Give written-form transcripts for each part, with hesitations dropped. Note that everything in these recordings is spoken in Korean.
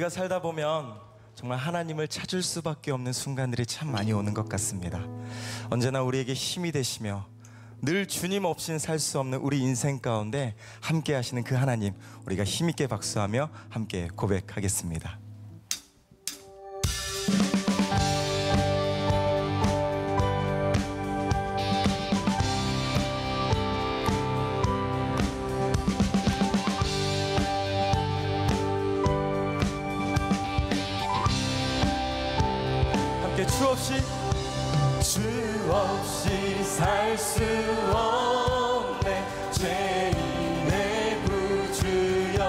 우리가 살다 보면 정말 하나님을 찾을 수밖에 없는 순간들이 참 많이 오는 것 같습니다. 언제나 우리에게 힘이 되시며 늘 주님 없이는 살 수 없는 우리 인생 가운데 함께 하시는 그 하나님, 우리가 힘있게 박수하며 함께 고백하겠습니다. 주 없이 살 수 없네. 죄인의 구주여,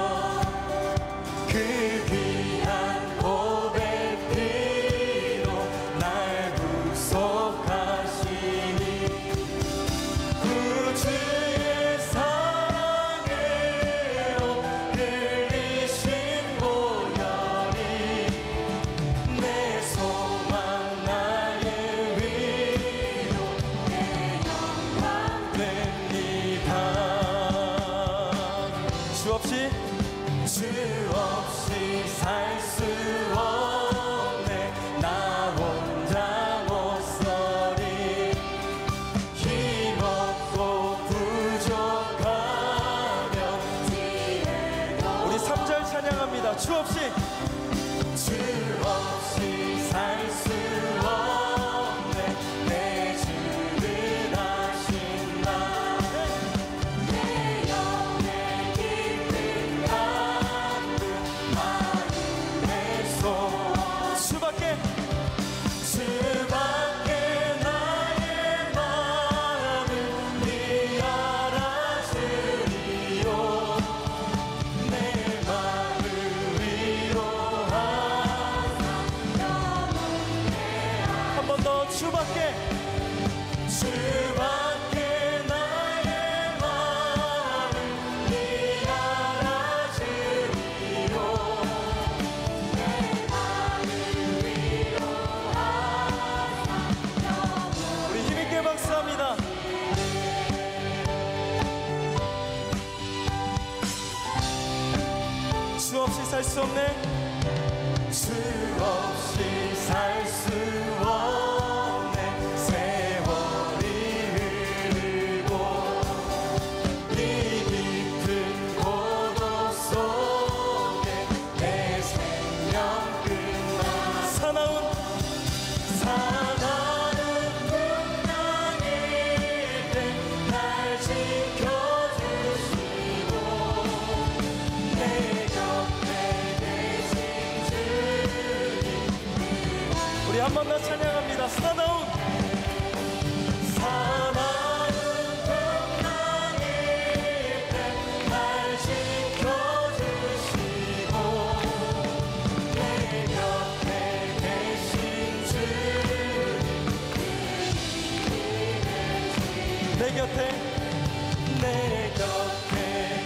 그 귀한 보배 피로 날 구속하시니 구주의 사랑으로 흘리신 보혈이 내 소망 주 없이 살 수 없네. 나 혼자 못 서리. 힘없고 부족하며 우리 3절 찬양합니다. 주 없이 살 수 없네. 내 주를 아신 나 주밖에 나의 마음을 네 알아주리요. 내 마음을 위로하사 한 번 더. 주밖에 나의 마음을 네 알아주리요. 박수합니다. 주 없이 살 수 없네. 주 없이 살 수 없네. 세월이 흐르고 이 깊은 고독 속에 내 생명 끝나 사나운 우리 한 번 더 찬양합니다. 사나운 풍랑일 때 날 지켜주시고 내 곁에 계신 주님, 내 곁에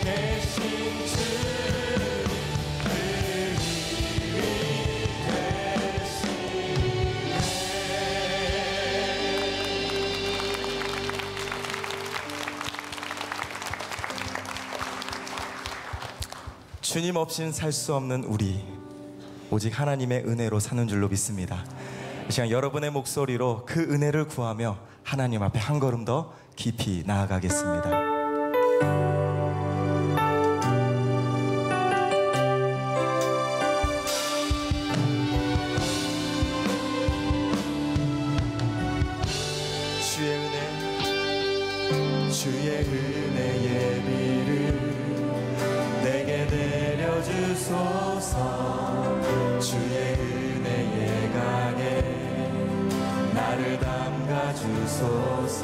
계신 주님, 주님 없이는 살 수 없는 우리, 오직 하나님의 은혜로 사는 줄로 믿습니다. 이 시간 여러분의 목소리로 그 은혜를 구하며 하나님 앞에 한 걸음 더 깊이 나아가겠습니다. 주의 은혜의 비를 내게 내려주소서. 주의 은혜의 강에 나를 담가주소서.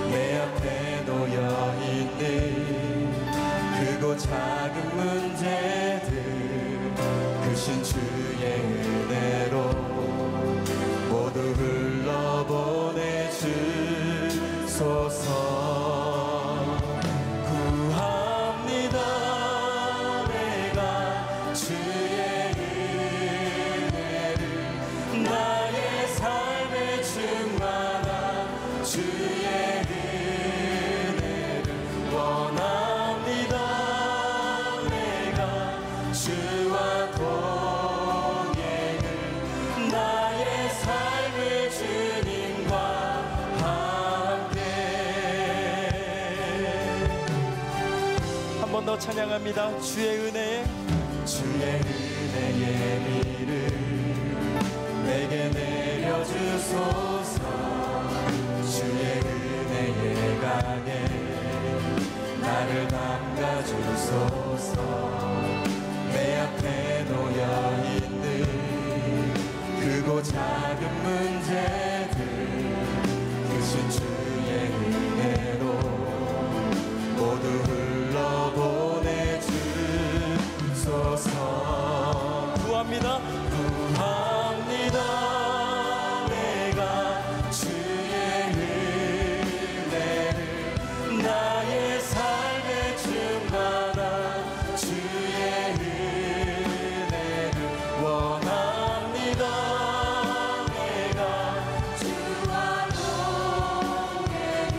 내 앞에 놓여있는 크고 작은 문제들 크신 주의 은혜로 모두 흘러보내주소서. 주의 은혜를 나의 삶에 충만한 주의 은혜를 원합니다. 내가 주와 번 더 찬양합니다. 주의 은혜의 비를 내게 내려주소서. 주의 은혜의 강에 나를 담가주소서. 내 앞에 놓여있는 크고 작은 문제들 크신 주의 은혜로 모두 흘러보내주소서. 구합니다. 구합니다. 내가 주의 은혜를 나의 삶에 충만한 주의 은혜를 원합니다. 내가 주와 동행을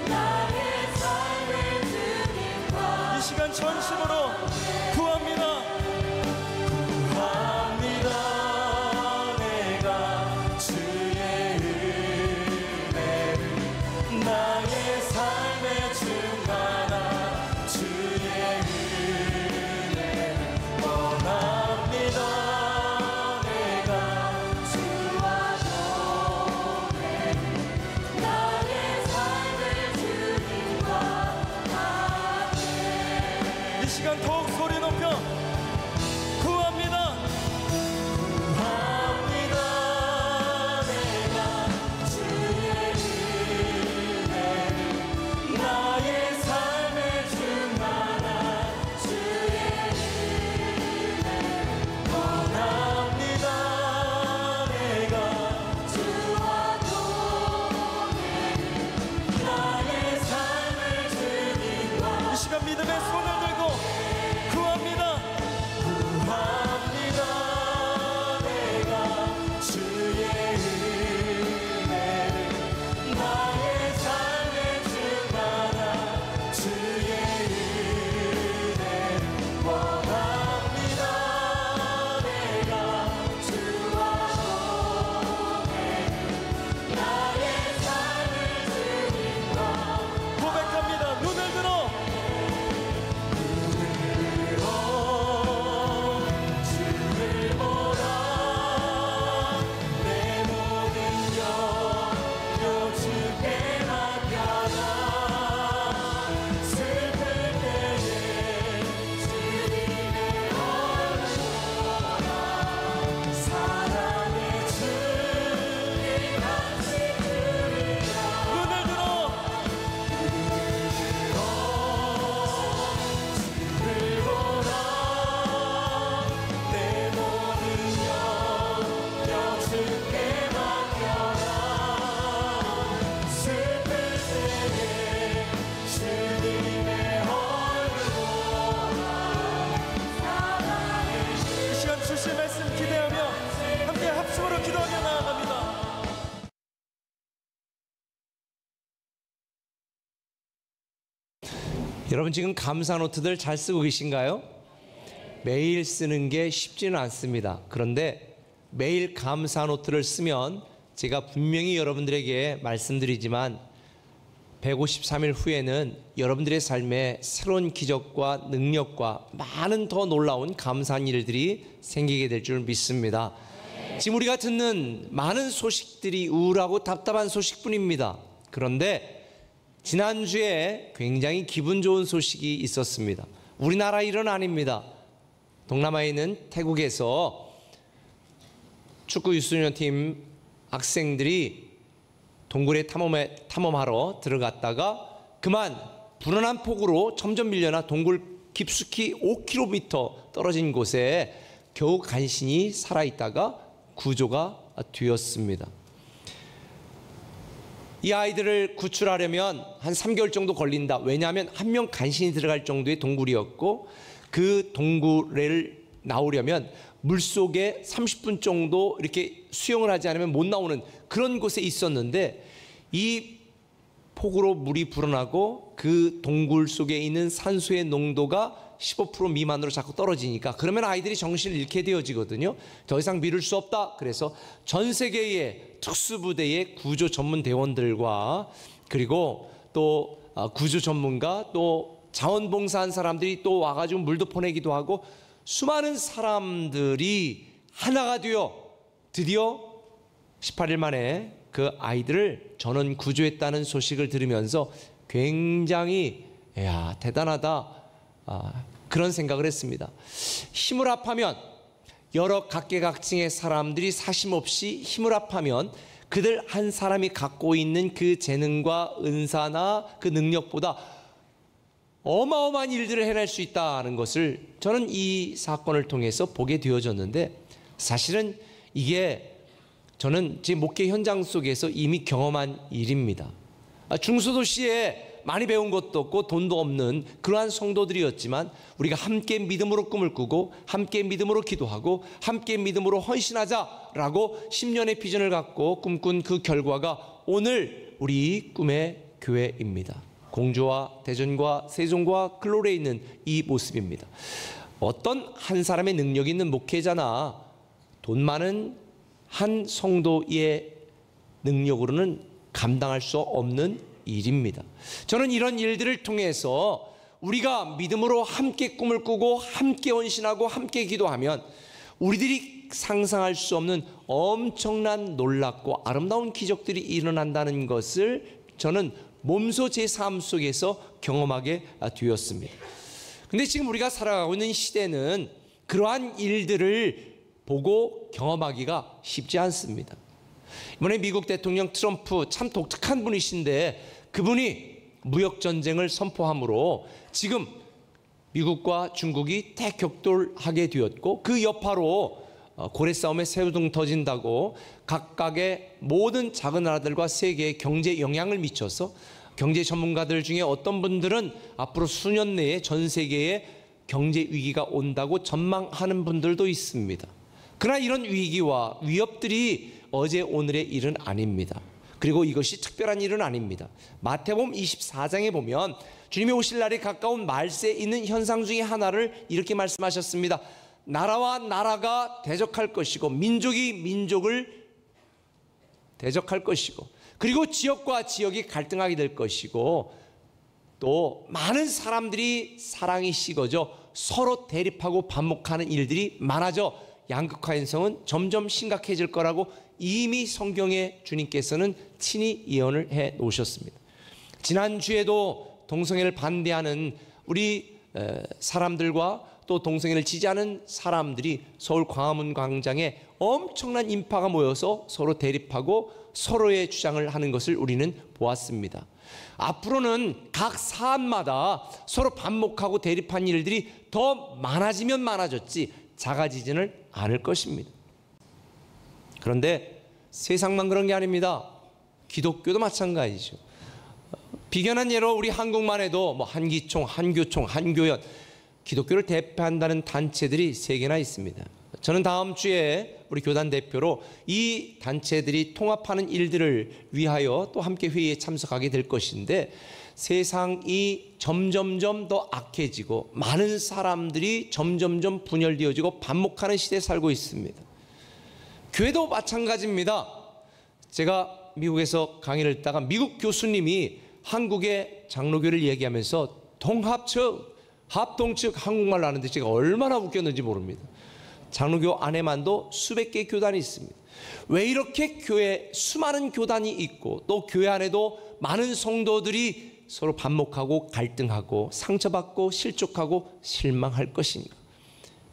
나의 삶의 주님과 이 시간 전심으로 구합니다. 구합니다. 내가 주의 은혜를 나의 삶에 충만한 주의 은혜를 원합니다. 내가 주와 동행을 나의 삶의 주님과 함께 이 시간 더욱 소리 높여 구합니다. 구합니다. 내가 주의 은혜를 나의 삶에 충만한 주의 은혜를 원합니다. 내가 주와 동행을 나의 삶을 주님과 이 시간 믿음의 손을 들고 구합니다. 구합니다. 내가 주의 은혜를 나의 삶에 충만한 주의 은혜를 원합니다. 내가 주와 동행을 나의 삶을 주님과 고백합니다. 눈을 들어 주를 보라. 내 모든 염려 주께 맡겨라. 슬플 때에 주님의 얼굴 보라. 사랑의 주님 같이 들으라. 눈을 들어 주를 보라. 내 모든 염려 주께 맡겨라. 슬플 때에 주님의 얼굴 보라. 이 시간 주실 말씀 기대하며 함께 합심으로 기도하며 나아갑니다. 여러분 지금 감사 노트들 잘 쓰고 계신가요? 매일 쓰는 게 쉽지는 않습니다. 그런데 매일 감사 노트를 쓰면 제가 분명히 여러분들에게 말씀드리지만 153일 후에는 여러분들의 삶에 새로운 기적과 능력과 많은 더 놀라운 감사한 일들이 생기게 될 줄 믿습니다. 지금 우리가 듣는 많은 소식들이 우울하고 답답한 소식뿐입니다. 그런데 지난주에 굉장히 기분 좋은 소식이 있었습니다. 우리나라 일은 아닙니다. 동남아에 있는 태국에서 축구 유소년팀 학생들이 동굴에 탐험하러 들어갔다가 그만 불어난 폭우로 점점 밀려나 동굴 깊숙이 5km 떨어진 곳에 겨우 간신히 살아있다가 구조가 되었습니다. 이 아이들을 구출하려면 한 3개월 정도 걸린다. 왜냐하면 한 명 간신히 들어갈 정도의 동굴이었고 그 동굴을 나오려면 물속에 30분 정도 이렇게 수영을 하지 않으면 못 나오는 그런 곳에 있었는데 이 폭우로 물이 불어나고 그 동굴 속에 있는 산소의 농도가 15% 미만으로 자꾸 떨어지니까 그러면 아이들이 정신을 잃게 되어지거든요. 더 이상 미룰 수 없다. 그래서 전 세계의 특수부대의 구조 전문 대원들과 그리고 또 구조 전문가 또 자원봉사한 사람들이 또 와가지고 물도 퍼내기도 하고 수많은 사람들이 하나가 되어 드디어 18일 만에 그 아이들을 전원 구조했다는 소식을 들으면서 굉장히 대단하다, 그런 생각을 했습니다. 힘을 합하면 여러 각계각층의 사람들이 사심없이 힘을 합하면 그들 한 사람이 갖고 있는 그 재능과 은사나 그 능력보다 어마어마한 일들을 해낼 수 있다는 것을 저는 이 사건을 통해서 보게 되어졌는데, 사실은 이게 저는 제 목회 현장 속에서 이미 경험한 일입니다. 중소도시에 많이 배운 것도 없고 돈도 없는 그러한 성도들이었지만 우리가 함께 믿음으로 꿈을 꾸고 함께 믿음으로 기도하고 함께 믿음으로 헌신하자라고 10년의 비전을 갖고 꿈꾼 그 결과가 오늘 우리 꿈의 교회입니다. 공주와 대전과 세종과 글로리에 있는 이 모습입니다. 어떤 한 사람의 능력 있는 목회자나 돈 많은 한 성도의 능력으로는 감당할 수 없는 일입니다. 저는 이런 일들을 통해서 우리가 믿음으로 함께 꿈을 꾸고 함께 헌신하고 함께 기도하면 우리들이 상상할 수 없는 엄청난 놀랍고 아름다운 기적들이 일어난다는 것을 저는 몸소 제 삶 속에서 경험하게 되었습니다. 근데 지금 우리가 살아가고 있는 시대는 그러한 일들을 보고 경험하기가 쉽지 않습니다. 이번에 미국 대통령 트럼프 참 독특한 분이신데 그분이 무역전쟁을 선포함으로 지금 미국과 중국이 대격돌하게 되었고 그 여파로 고래싸움에 새우등 터진다고 각각의 모든 작은 나라들과 세계에 경제 영향을 미쳐서 경제 전문가들 중에 어떤 분들은 앞으로 수년 내에 전 세계에 경제 위기가 온다고 전망하는 분들도 있습니다. 그러나 이런 위기와 위협들이 어제 오늘의 일은 아닙니다. 그리고 이것이 특별한 일은 아닙니다. 마태복음 24장에 보면 주님이 오실 날이 가까운 말세에 있는 현상 중에 하나를 이렇게 말씀하셨습니다. 나라와 나라가 대적할 것이고 민족이 민족을 대적할 것이고 그리고 지역과 지역이 갈등하게 될 것이고 또 많은 사람들이 사랑이 식어져 서로 대립하고 반목하는 일들이 많아져 양극화 현상은 점점 심각해질 거라고 이미 성경에 주님께서는 친히 예언을 해 놓으셨습니다. 지난주에도 동성애를 반대하는 우리 사람들과 또 동성애를 지지하는 사람들이 서울 광화문 광장에 엄청난 인파가 모여서 서로 대립하고 서로의 주장을 하는 것을 우리는 보았습니다. 앞으로는 각 사안마다 서로 반목하고 대립한 일들이 더 많아지면 많아졌지 작아지지는 않을 것입니다. 그런데 세상만 그런 게 아닙니다. 기독교도 마찬가지죠. 비견한 예로 우리 한국만 해도 한기총, 한교총, 한교연 기독교를 대표한다는 단체들이 3개나 있습니다. 저는 다음 주에 우리 교단 대표로 이 단체들이 통합하는 일들을 위하여 또 함께 회의에 참석하게 될 것인데 세상이 점점점 더 악해지고 많은 사람들이 점점점 분열되어지고 반목하는 시대에 살고 있습니다. 교회도 마찬가지입니다. 제가 미국에서 강의를 듣다가 미국 교수님이 한국의 장로교를 얘기하면서 통합측, 합동측 한국말로 하는데 제가 얼마나 웃겼는지 모릅니다. 장로교 안에만도 수백 개의 교단이 있습니다. 왜 이렇게 교회 수많은 교단이 있고 또 교회 안에도 많은 성도들이 서로 반목하고 갈등하고 상처받고 실족하고 실망할 것인가?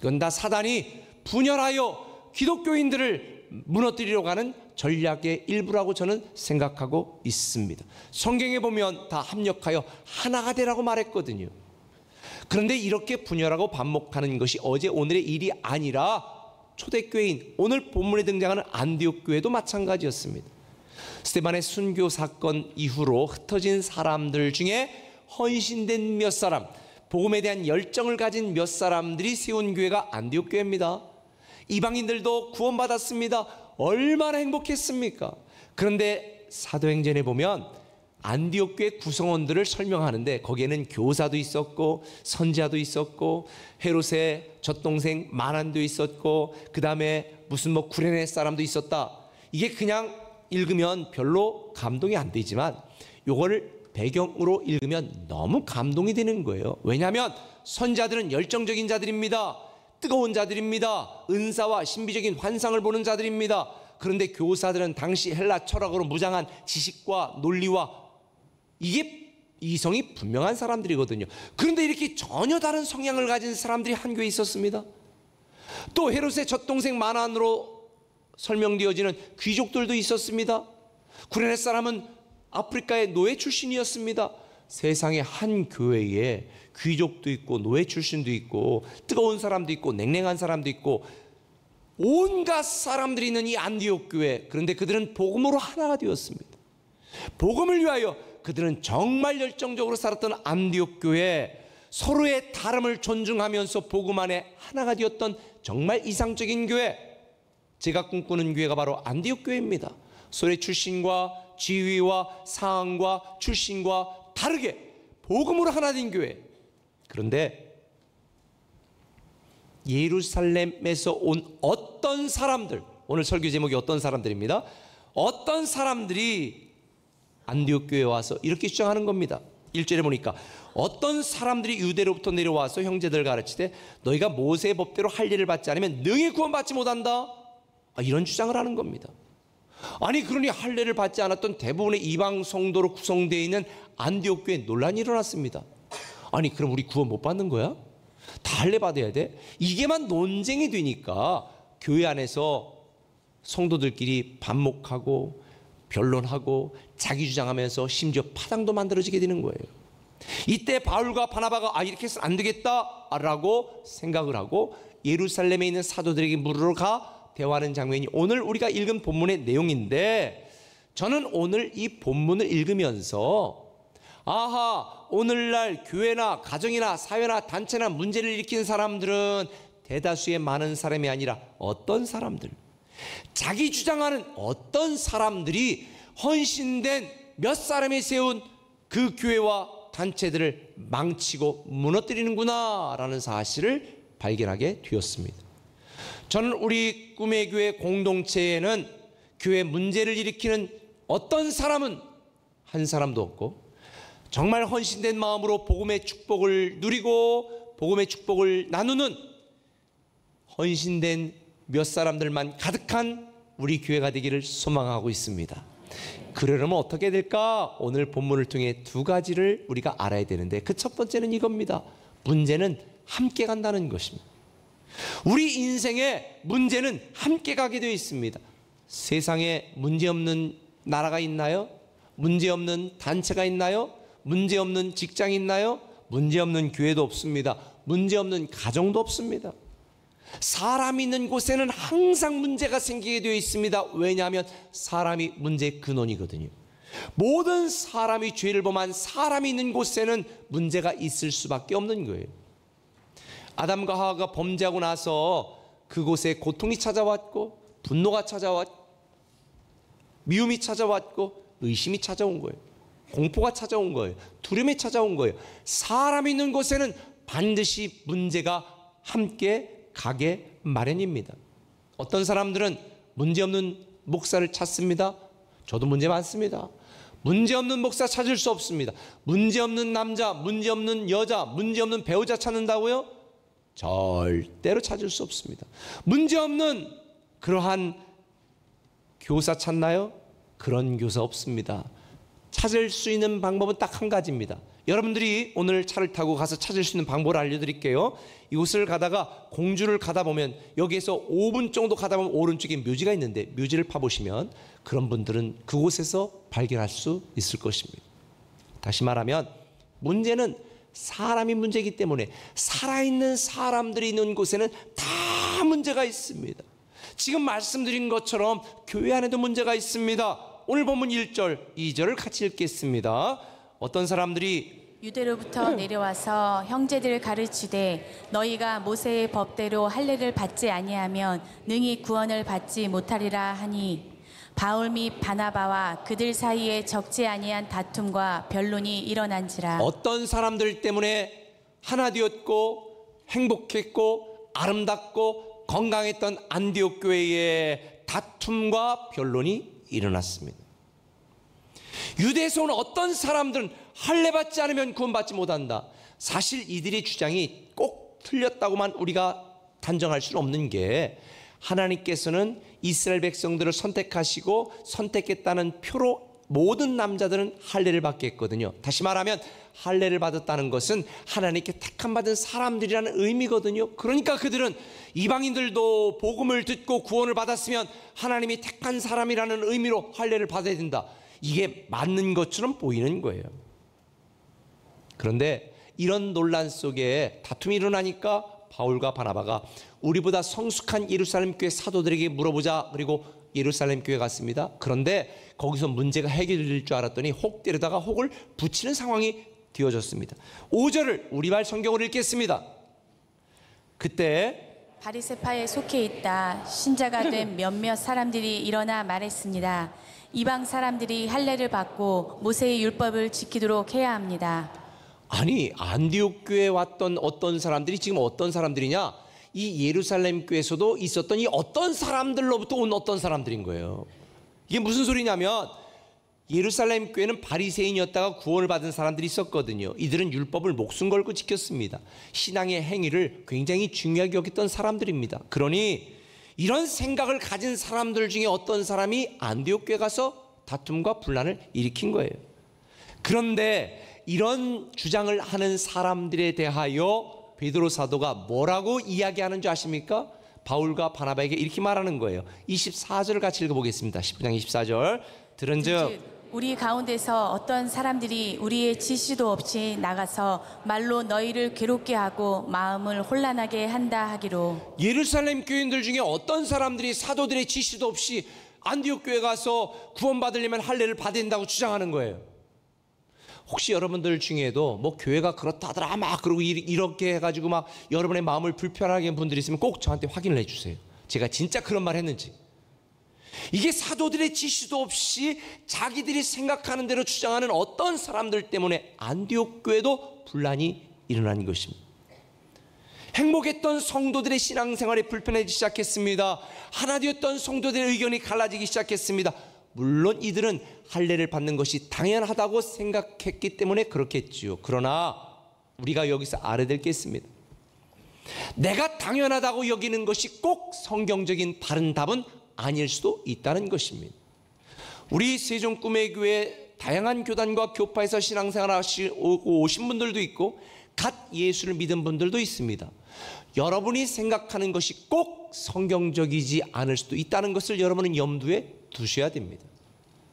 이건 다 사단이 분열하여 기독교인들을 무너뜨리려고 하는 전략의 일부라고 저는 생각하고 있습니다. 성경에 보면 다 합력하여 하나가 되라고 말했거든요. 그런데 이렇게 분열하고 반목하는 것이 어제 오늘의 일이 아니라 초대교회인 오늘 본문에 등장하는 안디옥 교회도 마찬가지였습니다. 스데반의 순교 사건 이후로 흩어진 사람들 중에 헌신된 몇 사람, 복음에 대한 열정을 가진 몇 사람들이 세운 교회가 안디옥 교회입니다. 이방인들도 구원받았습니다. 얼마나 행복했습니까? 그런데 사도행전에 보면 안디옥 교회 구성원들을 설명하는데 거기에는 교사도 있었고 선지자도 있었고 헤롯의 젖동생 마난도 있었고 그 다음에 무슨 구레네 사람도 있었다. 이게 그냥 읽으면 별로 감동이 안 되지만 요거를 배경으로 읽으면 너무 감동이 되는 거예요. 왜냐하면 선자들은 열정적인 자들입니다. 뜨거운 자들입니다. 은사와 신비적인 환상을 보는 자들입니다. 그런데 교사들은 당시 헬라 철학으로 무장한 지식과 논리와 이게 이성이 분명한 사람들이거든요. 그런데 이렇게 전혀 다른 성향을 가진 사람들이 한 교회에 있었습니다. 또 헤롯의 젖동생 마난으로 설명되어지는 귀족들도 있었습니다. 구레네 사람은 아프리카의 노예 출신이었습니다. 세상에 한 교회에 귀족도 있고 노예 출신도 있고 뜨거운 사람도 있고 냉랭한 사람도 있고 온갖 사람들이 있는 이 안디옥 교회, 그런데 그들은 복음으로 하나가 되었습니다. 복음을 위하여 그들은 정말 열정적으로 살았던 안디옥 교회, 서로의 다름을 존중하면서 복음 안에 하나가 되었던 정말 이상적인 교회, 제가 꿈꾸는 교회가 바로 안디옥 교회입니다. 소래 출신과 지위와 상황과 출신과 다르게 복음으로 하나 된 교회. 그런데 예루살렘에서 온 어떤 사람들, 오늘 설교 제목이 어떤 사람들입니다. 어떤 사람들이 안디옥 교회에 와서 이렇게 주장하는 겁니다. 1절에 보니까 어떤 사람들이 유대로부터 내려와서 형제들 가르치되 너희가 모세의 법대로 할 일을 받지 않으면 능히 구원받지 못한다, 이런 주장을 하는 겁니다. 아니 그러니 할례를 받지 않았던 대부분의 이방 성도로 구성되어 있는 안디옥 교회에 논란이 일어났습니다. 아니 그럼 우리 구원 못 받는 거야? 다 할례 받아야 돼? 이게만 논쟁이 되니까 교회 안에서 성도들끼리 반목하고 변론하고 자기 주장하면서 심지어 파당도 만들어지게 되는 거예요. 이때 바울과 바나바가 이렇게 해서는 안 되겠다라고 생각을 하고 예루살렘에 있는 사도들에게 물으러 가 대화하는 장면이 오늘 우리가 읽은 본문의 내용인데, 저는 오늘 이 본문을 읽으면서 오늘날 교회나 가정이나 사회나 단체나 문제를 일으키는 사람들은 대다수의 많은 사람이 아니라 어떤 사람들, 자기 주장하는 어떤 사람들이 헌신된 몇 사람이 세운 그 교회와 단체들을 망치고 무너뜨리는구나 라는 사실을 발견하게 되었습니다. 저는 우리 꿈의 교회 공동체에는 교회 문제를 일으키는 어떤 사람은 한 사람도 없고, 정말 헌신된 마음으로 복음의 축복을 누리고 복음의 축복을 나누는 헌신된 몇 사람들만 가득한 우리 교회가 되기를 소망하고 있습니다. 그러려면 어떻게 될까? 오늘 본문을 통해 두 가지를 우리가 알아야 되는데, 그 첫 번째는 이겁니다. 문제는 함께 간다는 것입니다. 우리 인생의 문제는 함께 가게 되어 있습니다. 세상에 문제없는 나라가 있나요? 문제없는 단체가 있나요? 문제없는 직장이 있나요? 문제없는 교회도 없습니다. 문제없는 가정도 없습니다. 사람이 있는 곳에는 항상 문제가 생기게 되어 있습니다. 왜냐하면 사람이 문제의 근원이거든요. 모든 사람이 죄를 범한 사람이 있는 곳에는 문제가 있을 수밖에 없는 거예요. 아담과 하와가 범죄하고 나서 그곳에 고통이 찾아왔고 분노가 찾아왔고 미움이 찾아왔고 의심이 찾아온 거예요. 공포가 찾아온 거예요. 두려움이 찾아온 거예요. 사람이 있는 곳에는 반드시 문제가 함께 가게 마련입니다. 어떤 사람들은 문제없는 목사를 찾습니다. 저도 문제 많습니다. 문제없는 목사 찾을 수 없습니다. 문제없는 남자, 문제없는 여자, 문제없는 배우자 찾는다고요? 절대로 찾을 수 없습니다. 문제없는 그러한 교사 찾나요? 그런 교사 없습니다. 찾을 수 있는 방법은 딱 한 가지입니다. 여러분들이 오늘 차를 타고 가서 찾을 수 있는 방법을 알려드릴게요. 이곳을 가다가 공주를 가다 보면, 여기에서 5분 정도 가다 보면 오른쪽에 묘지가 있는데, 묘지를 파보시면 그런 분들은 그곳에서 발견할 수 있을 것입니다. 다시 말하면 문제는 사람이 문제이기 때문에 살아있는 사람들이 있는 곳에는 다 문제가 있습니다. 지금 말씀드린 것처럼 교회 안에도 문제가 있습니다. 오늘 본문 1절, 2절을 같이 읽겠습니다. 어떤 사람들이 유대로부터 내려와서 형제들을 가르치되 너희가 모세의 법대로 할례를 받지 아니하면 능히 구원을 받지 못하리라 하니, 바울 및 바나바와 그들 사이에 적지 아니한 다툼과 변론이 일어난지라. 어떤 사람들 때문에 하나 되었고 행복했고 아름답고 건강했던 안디옥 교회에 다툼과 변론이 일어났습니다. 유대에서 온 어떤 사람들은 할례 받지 않으면 구원받지 못한다. 사실 이들의 주장이 꼭 틀렸다고만 우리가 단정할 수는 없는 게, 하나님께서는 이스라엘 백성들을 선택하시고 선택했다는 표로 모든 남자들은 할례를 받게 했거든요. 다시 말하면 할례를 받았다는 것은 하나님께 택함 받은 사람들이라는 의미거든요. 그러니까 그들은 이방인들도 복음을 듣고 구원을 받았으면 하나님이 택한 사람이라는 의미로 할례를 받아야 된다. 이게 맞는 것처럼 보이는 거예요. 그런데 이런 논란 속에 다툼이 일어나니까 바울과 바나바가 우리보다 성숙한 예루살렘 교회 사도들에게 물어보자. 그리고 예루살렘 교회 갔습니다. 그런데 거기서 문제가 해결될 줄 알았더니 혹 때리다가 혹을 붙이는 상황이 되어졌습니다. 5절을 우리말 성경으로 읽겠습니다. 그때 바리새파에 속해 있다 신자가 된 몇몇 사람들이 일어나 말했습니다. 이방 사람들이 할례를 받고 모세의 율법을 지키도록 해야 합니다. 아니, 안디옥 교회에 왔던 어떤 사람들이 지금 어떤 사람들이냐? 이 예루살렘 교회에서도 있었던 이 어떤 사람들로부터 온 어떤 사람들인 거예요. 이게 무슨 소리냐면, 예루살렘 교회는 바리새인이었다가 구원을 받은 사람들이 있었거든요. 이들은 율법을 목숨 걸고 지켰습니다. 신앙의 행위를 굉장히 중요하게 여겼던 사람들입니다. 그러니 이런 생각을 가진 사람들 중에 어떤 사람이 안디옥 교회 가서 다툼과 분란을 일으킨 거예요. 그런데 이런 주장을 하는 사람들에 대하여 베드로 사도가 뭐라고 이야기하는 줄 아십니까? 바울과 바나바에게 이렇게 말하는 거예요. 24절을 같이 읽어보겠습니다. 19장 24절. 들은즉 우리 가운데서 어떤 사람들이 우리의 지시도 없이 나가서 말로 너희를 괴롭게 하고 마음을 혼란하게 한다 하기로. 예루살렘 교인들 중에 어떤 사람들이 사도들의 지시도 없이 안디옥 교회 가서 구원받으려면 할례를 받아야 된다고 주장하는 거예요. 혹시 여러분들 중에도 뭐 교회가 그렇다더라 막 그러고 이렇게 해가지고 막 여러분의 마음을 불편하게 하는 분들이 있으면 꼭 저한테 확인을 해주세요. 제가 진짜 그런 말 했는지. 이게 사도들의 지시도 없이 자기들이 생각하는 대로 주장하는 어떤 사람들 때문에 안디옥 교회도 분란이 일어나는 것입니다. 행복했던 성도들의 신앙생활이 불편해지기 시작했습니다. 하나 되었던 성도들의 의견이 갈라지기 시작했습니다. 물론 이들은 할례를 받는 것이 당연하다고 생각했기 때문에 그렇겠지요. 그러나 우리가 여기서 알아야 될 게 있습니다. 내가 당연하다고 여기는 것이 꼭 성경적인 바른 답은 아닐 수도 있다는 것입니다. 우리 세종꿈의교회 다양한 교단과 교파에서 신앙생활 하시고 오신 분들도 있고 갓 예수를 믿은 분들도 있습니다. 여러분이 생각하는 것이 꼭 성경적이지 않을 수도 있다는 것을 여러분은 염두에 두셔야 됩니다.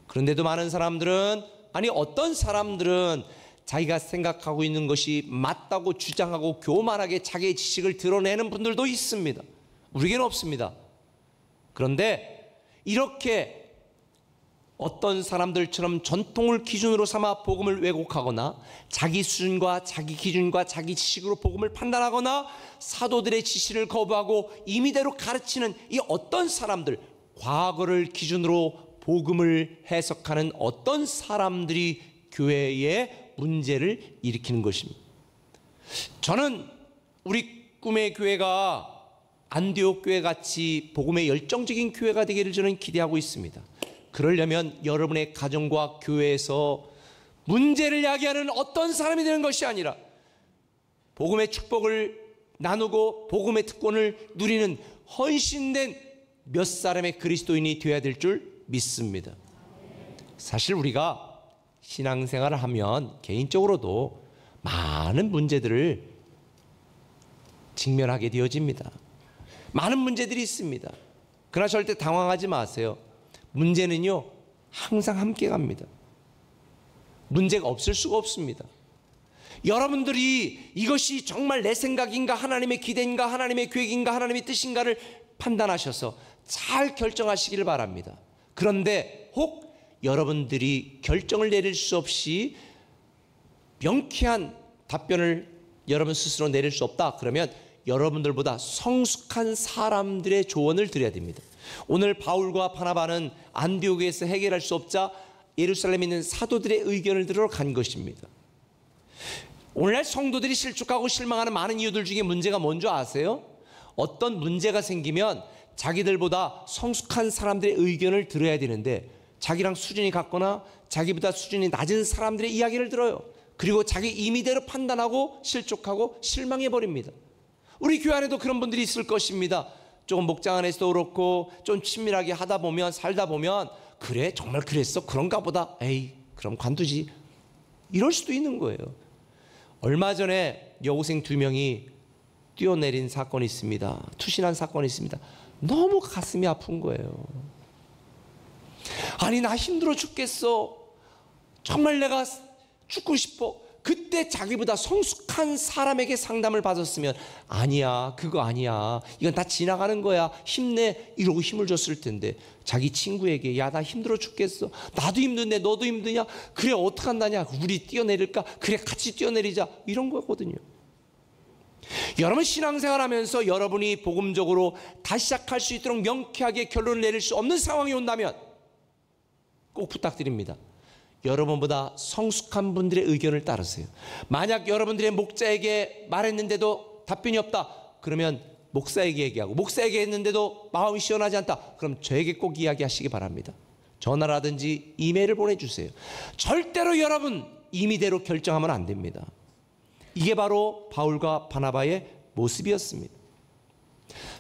그런데도 많은 사람들은, 아니 어떤 사람들은 자기가 생각하고 있는 것이 맞다고 주장하고 교만하게 자기의 지식을 드러내는 분들도 있습니다. 우리에게는 없습니다. 그런데 이렇게 어떤 사람들처럼 전통을 기준으로 삼아 복음을 왜곡하거나 자기 수준과 자기 기준과 자기 지식으로 복음을 판단하거나 사도들의 지시를 거부하고 임의대로 가르치는 이 어떤 사람들, 과거를 기준으로 복음을 해석하는 어떤 사람들이 교회에 문제를 일으키는 것입니다. 저는 우리 꿈의 교회가 안디옥 교회 같이 복음의 열정적인 교회가 되기를 저는 기대하고 있습니다. 그러려면 여러분의 가정과 교회에서 문제를 야기하는 어떤 사람이 되는 것이 아니라 복음의 축복을 나누고 복음의 특권을 누리는 헌신된 몇 사람의 그리스도인이 되어야 될 줄 믿습니다. 사실 우리가 신앙생활을 하면 개인적으로도 많은 문제들을 직면하게 되어집니다. 많은 문제들이 있습니다. 그러나 절대 당황하지 마세요. 문제는요 항상 함께 갑니다. 문제가 없을 수가 없습니다. 여러분들이 이것이 정말 내 생각인가, 하나님의 기대인가, 하나님의 계획인가, 하나님의 뜻인가를 판단하셔서 잘 결정하시기를 바랍니다. 그런데 혹 여러분들이 결정을 내릴 수 없이 명쾌한 답변을 여러분 스스로 내릴 수 없다, 그러면 여러분들보다 성숙한 사람들의 조언을 드려야 됩니다. 오늘 바울과 바나바는 안디옥에서 해결할 수 없자 예루살렘에 있는 사도들의 의견을 들으러 간 것입니다. 오늘날 성도들이 실족하고 실망하는 많은 이유들 중에 문제가 뭔지 아세요? 어떤 문제가 생기면 자기들보다 성숙한 사람들의 의견을 들어야 되는데 자기랑 수준이 같거나 자기보다 수준이 낮은 사람들의 이야기를 들어요. 그리고 자기 임의대로 판단하고 실족하고 실망해버립니다. 우리 교회 안에도 그런 분들이 있을 것입니다. 조금 목장 안에서도 그렇고 좀 친밀하게 하다 보면 살다 보면 그래 정말 그랬어 그런가 보다 에이 그럼 관두지 이럴 수도 있는 거예요. 얼마 전에 여고생 2명이 뛰어내린 사건이 있습니다. 투신한 사건이 있습니다. 너무 가슴이 아픈 거예요. 아니 나 힘들어 죽겠어. 정말 내가 죽고 싶어. 그때 자기보다 성숙한 사람에게 상담을 받았으면 아니야 그거 아니야 이건 다 지나가는 거야 힘내 이러고 힘을 줬을 텐데 자기 친구에게 야 나 힘들어 죽겠어 나도 힘든데 너도 힘드냐 그래 어떡한다냐 우리 뛰어내릴까 그래 같이 뛰어내리자 이런 거거든요. 여러분 신앙생활 하면서 여러분이 복음적으로 다시 시작할 수 있도록 명쾌하게 결론을 내릴 수 없는 상황이 온다면 꼭 부탁드립니다. 여러분보다 성숙한 분들의 의견을 따르세요. 만약 여러분들의 목자에게 말했는데도 답변이 없다 그러면 목사에게 얘기하고 목사에게 했는데도 마음이 시원하지 않다 그럼 저에게 꼭 이야기하시기 바랍니다. 전화라든지 이메일을 보내주세요. 절대로 여러분 임의대로 결정하면 안 됩니다. 이게 바로 바울과 바나바의 모습이었습니다.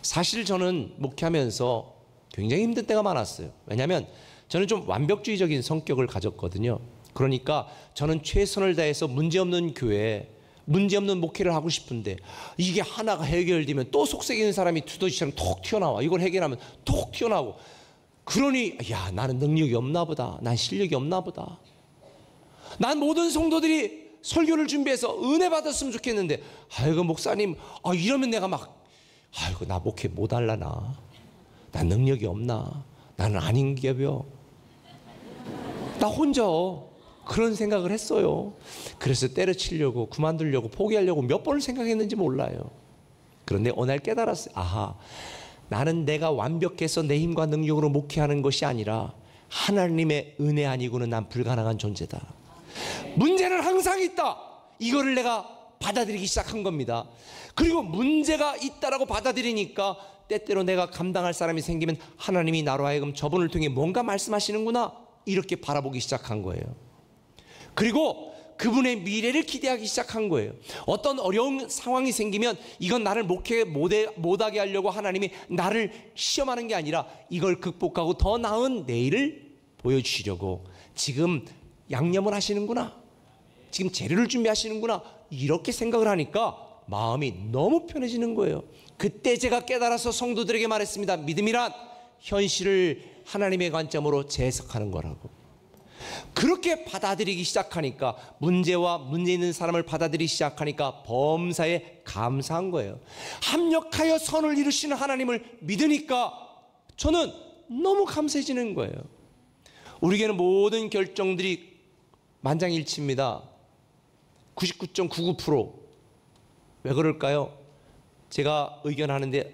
사실 저는 목회하면서 굉장히 힘든 때가 많았어요. 왜냐하면 저는 좀 완벽주의적인 성격을 가졌거든요. 그러니까 저는 최선을 다해서 문제없는 교회, 문제없는 목회를 하고 싶은데 이게 하나가 해결되면 또 속썩이는 사람이 두더지처럼 톡 튀어나와. 이걸 해결하면 톡 튀어나오고 그러니 야 나는 능력이 없나 보다. 난 실력이 없나 보다. 난 모든 성도들이 설교를 준비해서 은혜 받았으면 좋겠는데 아이고 목사님 이러면 내가 막 아이고 나 목회 못 할라나. 난 능력이 없나. 나는 아닌겨벼. 나 혼자 그런 생각을 했어요. 그래서 때려치려고 그만두려고 포기하려고 몇 번을 생각했는지 몰라요. 그런데 어느 날 깨달았어요. 아하 나는 내가 완벽해서 내 힘과 능력으로 목회하는 것이 아니라 하나님의 은혜 아니고는 난 불가능한 존재다. 문제는 항상 있다. 이거를 내가 받아들이기 시작한 겁니다. 그리고 문제가 있다라고 받아들이니까 때때로 내가 감당할 사람이 생기면 하나님이 나로 하여금 저분을 통해 뭔가 말씀하시는구나 이렇게 바라보기 시작한 거예요. 그리고 그분의 미래를 기대하기 시작한 거예요. 어떤 어려운 상황이 생기면 이건 나를 목회 못하게 하려고 하나님이 나를 시험하는 게 아니라 이걸 극복하고 더 나은 내일을 보여주시려고 지금 양념을 하시는구나 지금 재료를 준비하시는구나 이렇게 생각을 하니까 마음이 너무 편해지는 거예요. 그때 제가 깨달아서 성도들에게 말했습니다. 믿음이란 현실을 하나님의 관점으로 재해석하는 거라고. 그렇게 받아들이기 시작하니까 문제와 문제 있는 사람을 받아들이기 시작하니까 범사에 감사한 거예요. 합력하여 선을 이루시는 하나님을 믿으니까 저는 너무 감사해지는 거예요. 우리에게는 모든 결정들이 만장일치입니다. 99.99%. 왜 그럴까요? 제가 의견하는데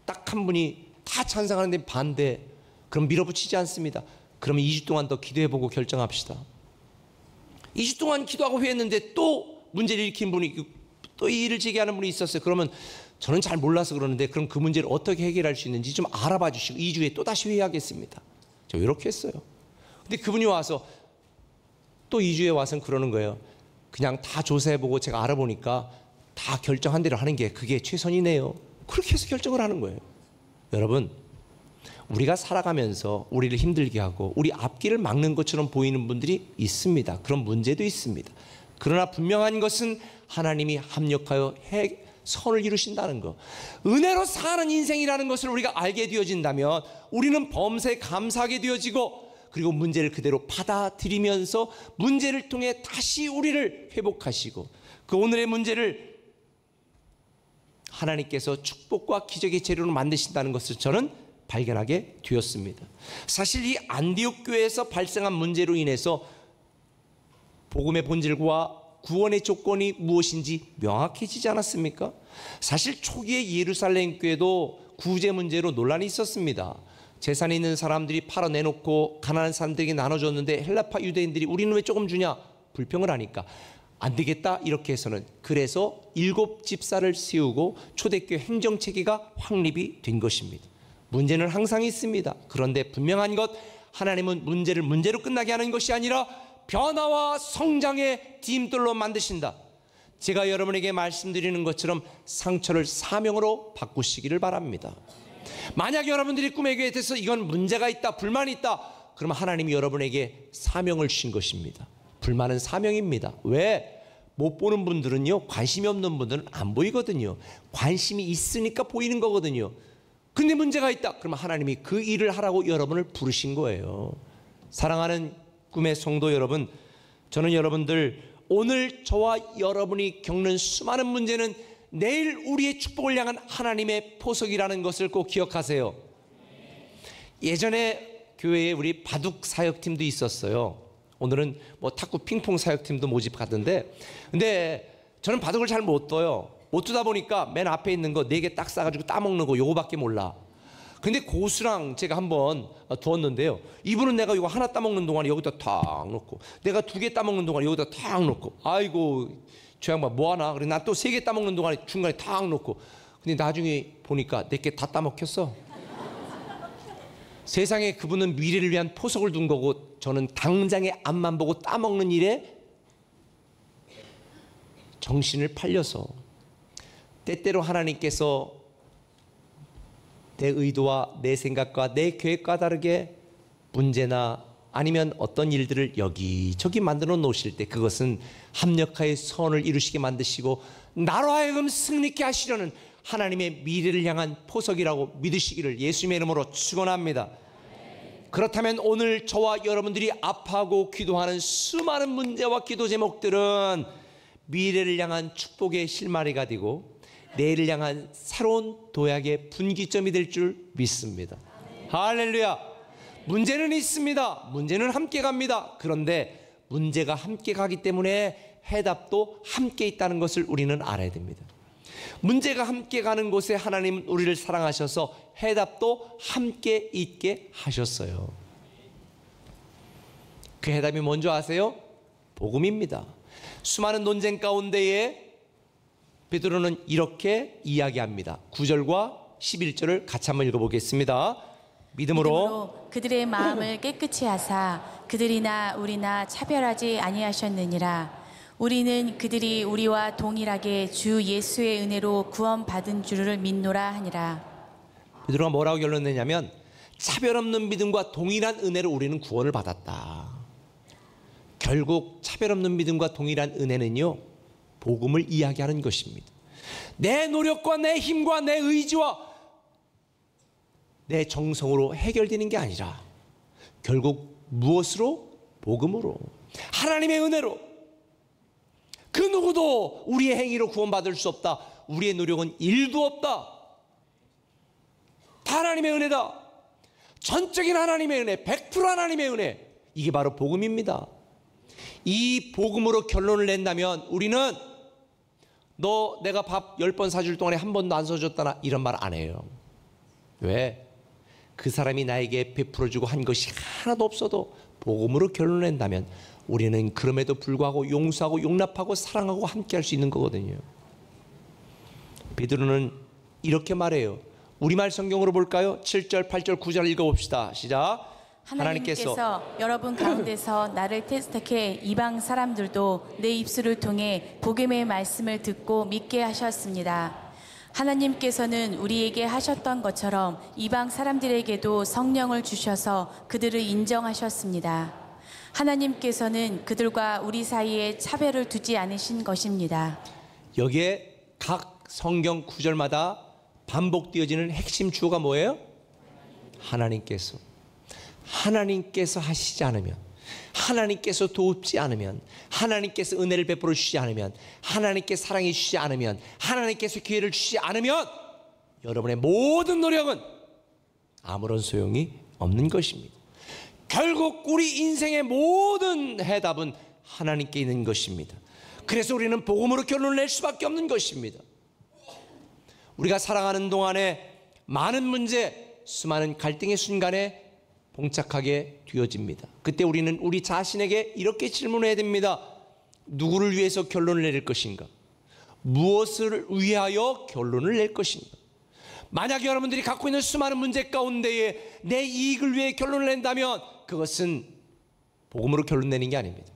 딱 한 분이 다 찬성하는데 반대. 그럼 밀어붙이지 않습니다. 그러면 2주 동안 더 기도해보고 결정합시다. 2주 동안 기도하고 회했는데 또 문제를 일으킨 분이 또 이 일을 제기하는 분이 있었어요. 그러면 저는 잘 몰라서 그러는데 그럼 그 문제를 어떻게 해결할 수 있는지 좀 알아봐 주시고 2주에 또 다시 회의하겠습니다. 저 이렇게 했어요. 근데 그분이 와서 또 2주에 와서는 그러는 거예요. 그냥 다 조사해보고 제가 알아보니까 다 결정한 대로 하는 게 그게 최선이네요. 그렇게 해서 결정을 하는 거예요. 여러분 우리가 살아가면서 우리를 힘들게 하고 우리 앞길을 막는 것처럼 보이는 분들이 있습니다. 그런 문제도 있습니다. 그러나 분명한 것은 하나님이 합력하여 선을 이루신다는 것, 은혜로 사는 인생이라는 것을 우리가 알게 되어진다면 우리는 범사에 감사하게 되어지고 그리고 문제를 그대로 받아들이면서 문제를 통해 다시 우리를 회복하시고 그 오늘의 문제를 하나님께서 축복과 기적의 재료로 만드신다는 것을 저는 발견하게 되었습니다. 사실 이 안디옥 교회에서 발생한 문제로 인해서 복음의 본질과 구원의 조건이 무엇인지 명확해지지 않았습니까? 사실 초기의 예루살렘 교회도 구제 문제로 논란이 있었습니다. 재산이 있는 사람들이 팔아내놓고 가난한 사람들에게 나눠줬는데 헬라파 유대인들이 우리는 왜 조금 주냐 불평을 하니까 안 되겠다 이렇게 해서는 그래서 7집사를 세우고 초대교회 행정체계가 확립이 된 것입니다. 문제는 항상 있습니다. 그런데 분명한 것 하나님은 문제를 문제로 끝나게 하는 것이 아니라 변화와 성장의 디딤돌로 만드신다. 제가 여러분에게 말씀드리는 것처럼 상처를 사명으로 바꾸시기를 바랍니다. 만약 여러분들이 꿈의 교회에 대해서 이건 문제가 있다, 불만이 있다, 그러면 하나님이 여러분에게 사명을 주신 것입니다. 불만은 사명입니다. 왜? 못 보는 분들은요, 관심이 없는 분들은 안 보이거든요. 관심이 있으니까 보이는 거거든요. 근데 문제가 있다, 그러면 하나님이 그 일을 하라고 여러분을 부르신 거예요. 사랑하는 꿈의 성도 여러분, 저는 여러분들 오늘 저와 여러분이 겪는 수많은 문제는 내일 우리의 축복을 향한 하나님의 포석이라는 것을 꼭 기억하세요. 예전에 교회에 우리 바둑 사역팀도 있었어요. 오늘은 뭐 탁구 핑퐁 사역팀도 모집하던데, 근데 저는 바둑을 잘 못 둬요. 못 두다 보니까 맨 앞에 있는 거 4개 딱 싸가지고 따먹는 거 요거밖에 몰라. 근데 고수랑 제가 한번 두었는데요, 이분은 내가 이거 하나 따먹는 동안에 여기다 탁 놓고, 내가 2개 따먹는 동안에 여기다 탁 놓고, 아이고 저 양반 뭐하나. 그래 난 또 3개 따먹는 동안에 중간에 탁 놓고, 근데 나중에 보니까 4개 다 따먹혔어. 세상에 그분은 미래를 위한 포석을 둔 거고, 저는 당장의 앞만 보고 따먹는 일에 정신을 팔려서, 때때로 하나님께서 내 의도와 내 생각과 내 계획과 다르게 문제나 아니면 어떤 일들을 여기저기 만들어 놓으실 때, 그것은 합력하여 선을 이루시게 만드시고 나로 하여금 승리케 하시려는 하나님의 미래를 향한 포석이라고 믿으시기를 예수님의 이름으로 축원합니다. 그렇다면 오늘 저와 여러분들이 아파하고 기도하는 수많은 문제와 기도 제목들은 미래를 향한 축복의 실마리가 되고 내일을 향한 새로운 도약의 분기점이 될 줄 믿습니다. 할렐루야. 문제는 있습니다. 문제는 함께 갑니다. 그런데 문제가 함께 가기 때문에 해답도 함께 있다는 것을 우리는 알아야 됩니다. 문제가 함께 가는 곳에 하나님은 우리를 사랑하셔서 해답도 함께 있게 하셨어요. 그 해답이 뭔지 아세요? 복음입니다. 수많은 논쟁 가운데에 베드로는 이렇게 이야기합니다. 9절과 11절을 같이 한번 읽어보겠습니다. 믿음으로 그들의 마음을 깨끗이 하사 그들이나 우리나 차별하지 아니하셨느니라. 우리는 그들이 우리와 동일하게 주 예수의 은혜로 구원받은 줄을 믿노라 하니라. 베드로가 뭐라고 결론 내냐면, 차별 없는 믿음과 동일한 은혜로 우리는 구원을 받았다. 결국 차별 없는 믿음과 동일한 은혜는요, 복음을 이야기하는 것입니다. 내 노력과 내 힘과 내 의지와 내 정성으로 해결되는 게 아니라 결국 무엇으로? 복음으로, 하나님의 은혜로. 그 누구도 우리의 행위로 구원받을 수 없다. 우리의 노력은 1도 없다. 다 하나님의 은혜다. 전적인 하나님의 은혜, 100% 하나님의 은혜. 이게 바로 복음입니다. 이 복음으로 결론을 낸다면 우리는 너 내가 밥 10번 사줄 동안에 한 번도 안 사줬다나 이런 말 안 해요. 왜? 그 사람이 나에게 베풀어주고 한 것이 하나도 없어도 복음으로 결론을 낸다면 우리는 그럼에도 불구하고 용서하고 용납하고 사랑하고 함께 할 수 있는 거거든요. 베드로는 이렇게 말해요. 우리말 성경으로 볼까요? 7절, 8절, 9절 읽어봅시다. 시작. 하나님께서 여러분 가운데서 나를 택해 이방 사람들도 내 입술을 통해 복음의 말씀을 듣고 믿게 하셨습니다. 하나님께서는 우리에게 하셨던 것처럼 이방 사람들에게도 성령을 주셔서 그들을 인정하셨습니다. 하나님께서는 그들과 우리 사이에 차별을 두지 않으신 것입니다. 여기에 각 성경 구절마다 반복되어지는 핵심 주어가 뭐예요? 하나님께서 하시지 않으면, 하나님께서 돕지 않으면, 하나님께서 은혜를 베풀어 주시지 않으면, 하나님께서 사랑해 주시지 않으면, 하나님께서 기회를 주시지 않으면 여러분의 모든 노력은 아무런 소용이 없는 것입니다. 결국 우리 인생의 모든 해답은 하나님께 있는 것입니다. 그래서 우리는 복음으로 결론을 낼 수밖에 없는 것입니다. 우리가 살아가는 동안에 많은 문제, 수많은 갈등의 순간에 봉착하게 되어집니다. 그때 우리는 우리 자신에게 이렇게 질문해야 됩니다. 누구를 위해서 결론을 내릴 것인가? 무엇을 위하여 결론을 낼 것인가? 만약 여러분들이 갖고 있는 수많은 문제 가운데에 내 이익을 위해 결론을 낸다면 그것은 복음으로 결론 내는 게 아닙니다.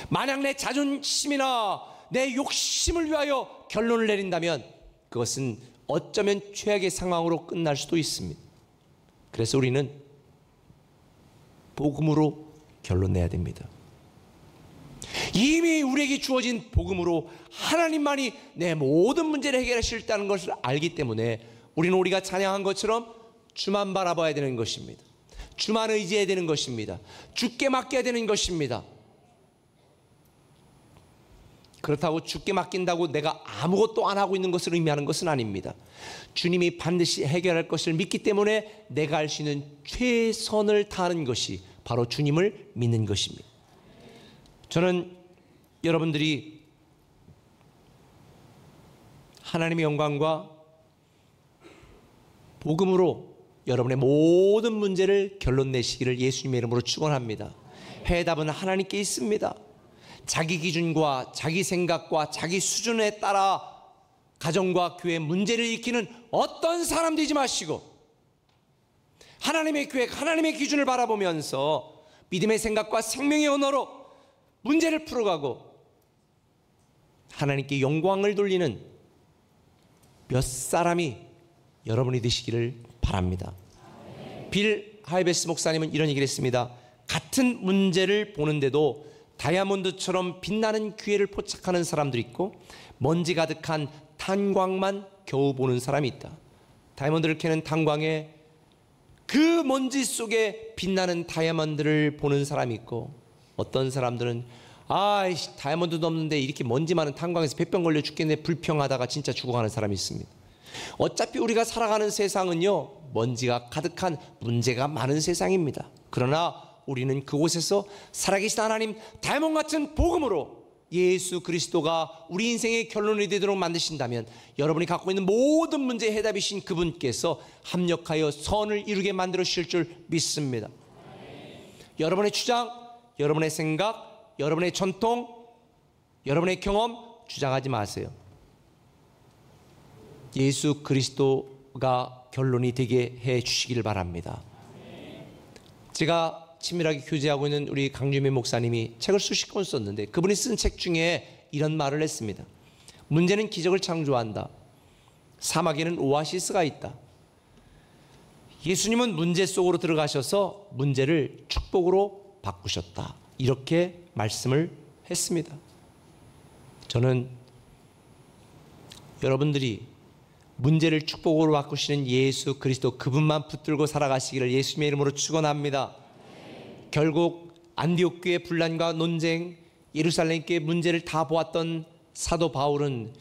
만약 내 자존심이나 내 욕심을 위하여 결론을 내린다면 그것은 어쩌면 최악의 상황으로 끝날 수도 있습니다. 그래서 우리는 복음으로 결론 내야 됩니다. 이미 우리에게 주어진 복음으로 하나님만이 내 모든 문제를 해결하실 수 있다는 것을 알기 때문에 우리는 우리가 찬양한 것처럼 주만 바라봐야 되는 것입니다. 주만 의지해야 되는 것입니다. 주께 맡겨야 되는 것입니다. 그렇다고 주께 맡긴다고 내가 아무것도 안 하고 있는 것을 의미하는 것은 아닙니다. 주님이 반드시 해결할 것을 믿기 때문에 내가 할 수 있는 최선을 다하는 것이 바로 주님을 믿는 것입니다. 저는 여러분들이 하나님의 영광과 복음으로 여러분의 모든 문제를 결론 내시기를 예수님의 이름으로 축원합니다. 해답은 하나님께 있습니다. 자기 기준과 자기 생각과 자기 수준에 따라 가정과 교회 문제를 일으키는 어떤 사람 되지 마시고 하나님의 계획, 하나님의 기준을 바라보면서 믿음의 생각과 생명의 언어로 문제를 풀어가고 하나님께 영광을 돌리는 몇 사람이 여러분이 되시기를 바랍니다. 빌 하이베스 목사님은 이런 얘기를 했습니다. 같은 문제를 보는데도 다이아몬드처럼 빛나는 기회를 포착하는 사람들이 있고 먼지 가득한 탄광만 겨우 보는 사람이 있다. 다이아몬드를 캐는 탄광에 그 먼지 속에 빛나는 다이아몬드를 보는 사람이 있고 어떤 사람들은 다이아몬드도 없는데 이렇게 먼지 많은 탄광에서 폐병 걸려 죽겠네 불평하다가 진짜 죽어가는 사람이 있습니다. 어차피 우리가 살아가는 세상은요 먼지가 가득한 문제가 많은 세상입니다. 그러나 우리는 그곳에서 살아계신 하나님 다이아몬드 같은 복음으로 예수 그리스도가 우리 인생의 결론이 되도록 만드신다면 여러분이 갖고 있는 모든 문제의 해답이신 그분께서 합력하여 선을 이루게 만들어 주실 줄 믿습니다. 여러분의 주장, 여러분의 생각, 여러분의 전통, 여러분의 경험 주장하지 마세요. 예수 그리스도가 결론이 되게 해 주시기를 바랍니다. 제가 친밀하게 교제하고 있는 우리 강주민 목사님이 책을 수십 권 썼는데 그분이 쓴 책 중에 이런 말을 했습니다. 문제는 기적을 창조한다. 사막에는 오아시스가 있다. 예수님은 문제 속으로 들어가셔서 문제를 축복으로 바꾸셨다. 이렇게 말씀을 했습니다. 저는 여러분들이 문제를 축복으로 바꾸시는 예수 그리스도 그분만 붙들고 살아가시기를 예수님의 이름으로 축원합니다. 결국 안디옥 교회 분란과 논쟁, 예루살렘 교회 문제를 다 보았던 사도 바울은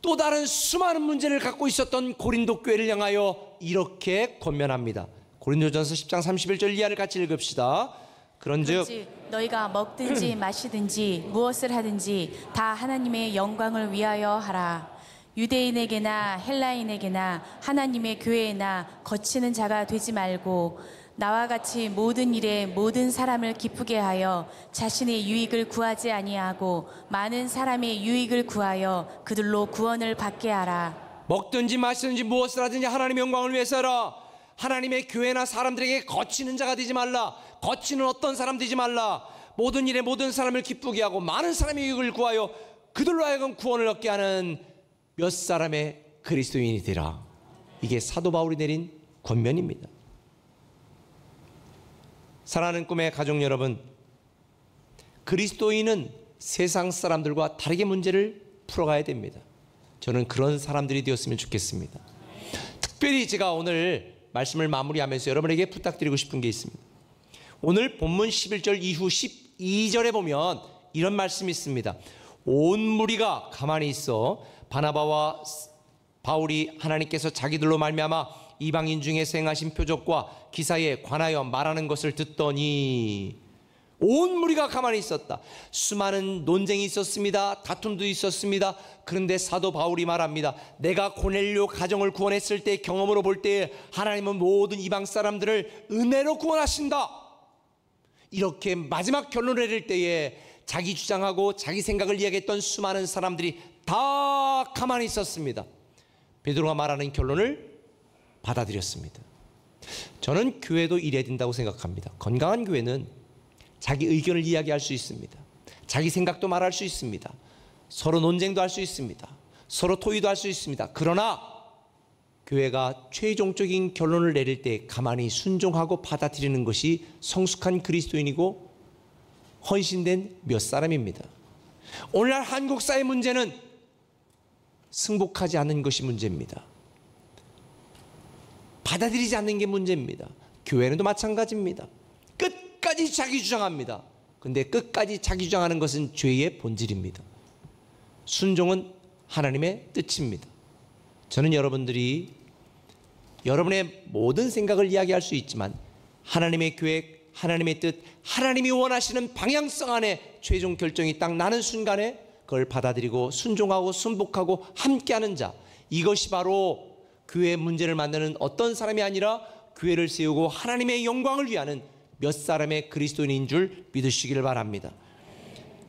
또 다른 수많은 문제를 갖고 있었던 고린도 교회를 향하여 이렇게 권면합니다. 고린도전서 10장 31절 이하를 같이 읽읍시다. 그런즉 너희가 먹든지 마시든지 무엇을 하든지 다 하나님의 영광을 위하여 하라. 유대인에게나 헬라인에게나 하나님의 교회에나 거치는 자가 되지 말고 나와 같이 모든 일에 모든 사람을 기쁘게 하여 자신의 유익을 구하지 아니하고 많은 사람의 유익을 구하여 그들로 구원을 받게 하라. 먹든지 마시든지 무엇을 하든지 하나님의 영광을 위해서 하라. 하나님의 교회나 사람들에게 거치는 자가 되지 말라. 거치는 어떤 사람 되지 말라. 모든 일에 모든 사람을 기쁘게 하고 많은 사람의 유익을 구하여 그들로 하여금 구원을 얻게 하는 몇 사람의 그리스도인이 되라. 이게 사도 바울이 내린 권면입니다. 사랑하는 꿈의 가족 여러분, 그리스도인은 세상 사람들과 다르게 문제를 풀어가야 됩니다. 저는 그런 사람들이 되었으면 좋겠습니다. 특별히 제가 오늘 말씀을 마무리하면서 여러분에게 부탁드리고 싶은 게 있습니다. 오늘 본문 11절 이후 12절에 보면 이런 말씀이 있습니다. 온 무리가 가만히 있어 바나바와 바울이 하나님께서 자기들로 말미암아 이방인 중에서 행하신 표적과 기사에 관하여 말하는 것을 듣더니 온 무리가 가만히 있었다. 수많은 논쟁이 있었습니다. 다툼도 있었습니다. 그런데 사도 바울이 말합니다. 내가 고넬료 가정을 구원했을 때 경험으로 볼 때 하나님은 모든 이방 사람들을 은혜로 구원하신다. 이렇게 마지막 결론을 내릴 때에 자기 주장하고 자기 생각을 이야기했던 수많은 사람들이 다 가만히 있었습니다. 베드로가 말하는 결론을 받아들였습니다. 저는 교회도 이래야 된다고 생각합니다. 건강한 교회는 자기 의견을 이야기할 수 있습니다. 자기 생각도 말할 수 있습니다. 서로 논쟁도 할 수 있습니다. 서로 토의도 할 수 있습니다. 그러나 교회가 최종적인 결론을 내릴 때 가만히 순종하고 받아들이는 것이 성숙한 그리스도인이고 헌신된 몇 사람입니다. 오늘날 한국 사회 문제는 승복하지 않는 것이 문제입니다. 받아들이지 않는 게 문제입니다. 교회는도 마찬가지입니다. 끝까지 자기 주장합니다. 근데 끝까지 자기 주장하는 것은 죄의 본질입니다. 순종은 하나님의 뜻입니다. 저는 여러분들이 여러분의 모든 생각을 이야기할 수 있지만 하나님의 계획, 하나님의 뜻, 하나님이 원하시는 방향성 안에 최종 결정이 딱 나는 순간에 그걸 받아들이고 순종하고 순복하고 함께하는 자, 이것이 바로 교회의 문제를 만드는 어떤 사람이 아니라 교회를 세우고 하나님의 영광을 위하는 몇 사람의 그리스도인인 줄 믿으시기를 바랍니다.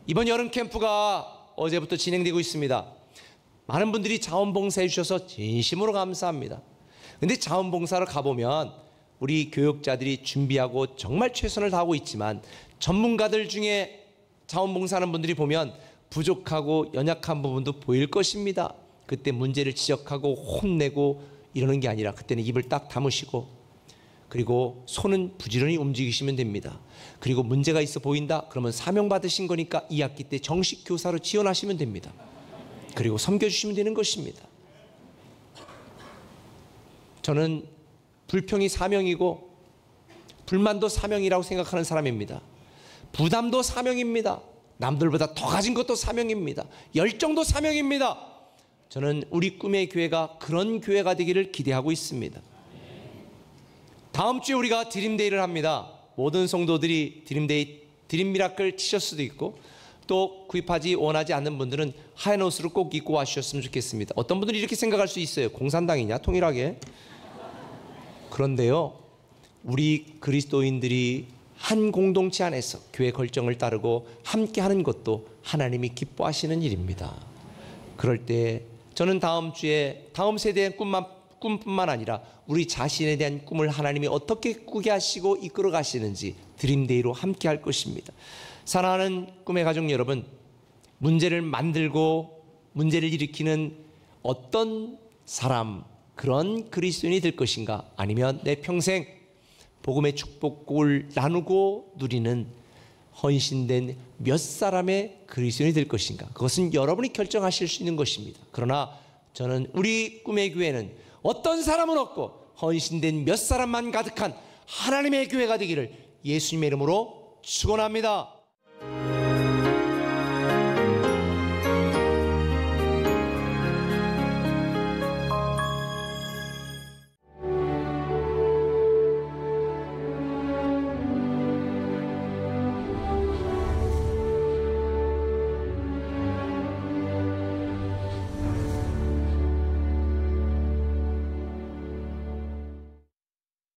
이번 여름 캠프가 어제부터 진행되고 있습니다. 많은 분들이 자원봉사해 주셔서 진심으로 감사합니다. 근데 자원봉사를 가보면 우리 교육자들이 준비하고 정말 최선을 다하고 있지만 전문가들 중에 자원봉사하는 분들이 보면 부족하고 연약한 부분도 보일 것입니다. 그때 문제를 지적하고 혼내고 이러는 게 아니라 그때는 입을 딱 다무시고 그리고 손은 부지런히 움직이시면 됩니다. 그리고 문제가 있어 보인다? 그러면 사명 받으신 거니까 2학기 때 정식 교사로 지원하시면 됩니다. 그리고 섬겨주시면 되는 것입니다. 저는 불평이 사명이고 불만도 사명이라고 생각하는 사람입니다. 부담도 사명입니다. 남들보다 더 가진 것도 사명입니다. 열정도 사명입니다. 저는 우리 꿈의 교회가 그런 교회가 되기를 기대하고 있습니다. 다음 주에 우리가 드림데이를 합니다. 모든 성도들이 드림데이, 드림미라클 티셔츠도 있고 또 구입하지 원하지 않는 분들은 하얀 옷으로 꼭 입고 와주셨으면 좋겠습니다. 어떤 분들이 이렇게 생각할 수 있어요. 공산당이냐 통일하게. 그런데요, 우리 그리스도인들이 한 공동체 안에서 교회 결정을 따르고 함께하는 것도 하나님이 기뻐하시는 일입니다. 그럴 때 저는 다음 주에 다음 세대의 꿈뿐만 아니라 우리 자신에 대한 꿈을 하나님이 어떻게 꾸게 하시고 이끌어 가시는지 드림데이로 함께 할 것입니다. 사랑하는 꿈의 가족 여러분, 문제를 만들고 문제를 일으키는 어떤 사람, 그런 그리스도인이 될 것인가, 아니면 내 평생 복음의 축복을 나누고 누리는 헌신된 몇 사람의 그리스도인이 될 것인가, 그것은 여러분이 결정하실 수 있는 것입니다. 그러나 저는 우리 꿈의 교회는 어떤 사람은 없고 헌신된 몇 사람만 가득한 하나님의 교회가 되기를 예수님의 이름으로 축원합니다.